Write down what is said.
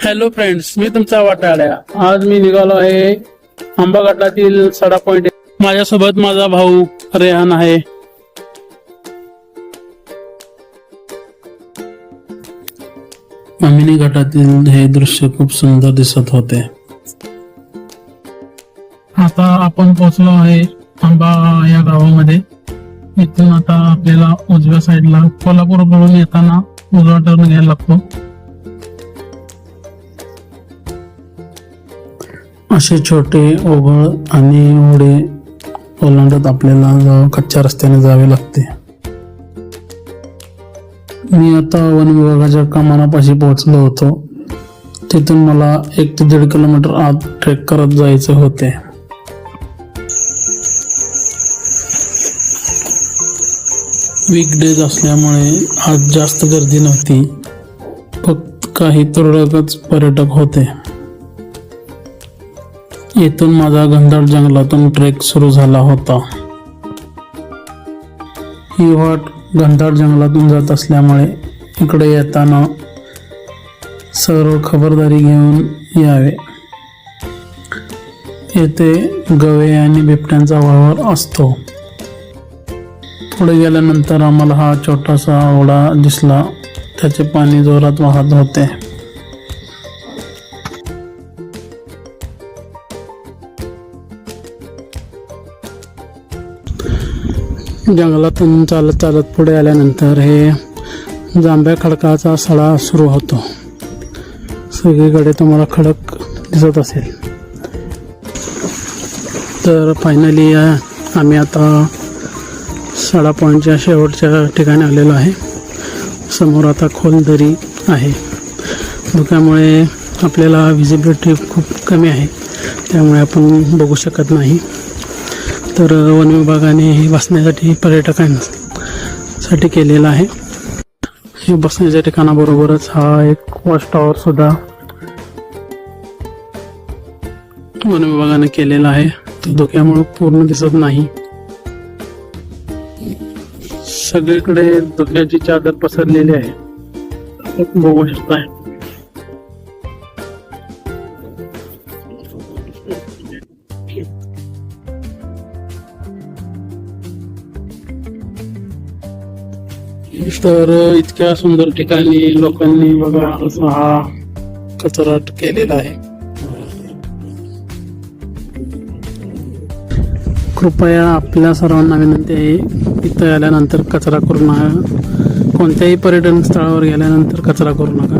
Hello friends, मी तुमचा वाटाड्या. आज मी निघालो आहे आंबाघाटातील सडा पॉइंट. माझ्यासोबत माझा भाऊ रेहान आहे. अमिनी घाटातील हे दृश्य खूप सुंदर दिसत होते. आता आपण पोहोचलो आहे आंबा या गावामध्ये. इथून आता आपल्याला उजव्या साईडला कोल्हापूरकडून येताना उजवा टर्न घ्यायला लागतो. असे छोटे ओघळ आणि ओढे ओलांडत आपल्याला कच्च्या रस्त्याने जावे लागते. मी आता वन विभागाच्या कमानापाशी पोहोचलो होतो. तिथून मला 1 ते 1.5 किलोमीटर आत ट्रेक करत जायचे होते. वीकडेज असल्यामुळे आज जास्त गर्दी नव्हती. फक्त काही तुरळकच पर्यटक होते. येथून माझा घनदाट जंगलातून ट्रेक सुरू झाला होता. ही वाट घनदाट जंगलातून जात असल्यामुळे इकडे येताना सर्व खबरदारी घेऊन यावे. येथे गवे आणि बिबट्यांचा वावर असतो. पुढे गेल्यानंतर आम्हाला हा छोटासा ओढा दिसला. त्याचे पाणी जोरात वाहत होते. जंगलातून चालत चालत पुढे आल्यानंतर हे जांभ्या खडकाचा सडा सुरू होतो. सगळीकडे तुम्हाला खडक दिसत असेल. तर फायनली आम्ही आता सडा पॉईंटच्या शेवटच्या ठिकाणी आलेलो आहे. समोर आता खोल दरी आहे. धुक्यामुळे आपल्याला व्हिजिबिलिटी खूप कमी आहे, त्यामुळे आपण बघू शकत नाही. तर वन विभागाने हे बसण्यासाठी पर्यटकांसाठी केलेलं आहे. हे बसण्याच्या ठिकाणाबरोबरच हा एक वॉच टॉवर सुद्धा वन विभागाने केलेला आहे. तो धुक्यामुळे पूर्ण दिसत नाही. सगळीकडे धुक्याची चादर पसरलेली आहे, बघू शकताय. तर इतक्या सुंदर ठिकाणी लोकांनी बघा असा हा कचरा केलेला आहे. कृपया आपल्या सर्वांना विनंती आहे, इथं आल्यानंतर कचरा करू नका. कोणत्याही पर्यटन स्थळावर गेल्यानंतर कचरा करू नका.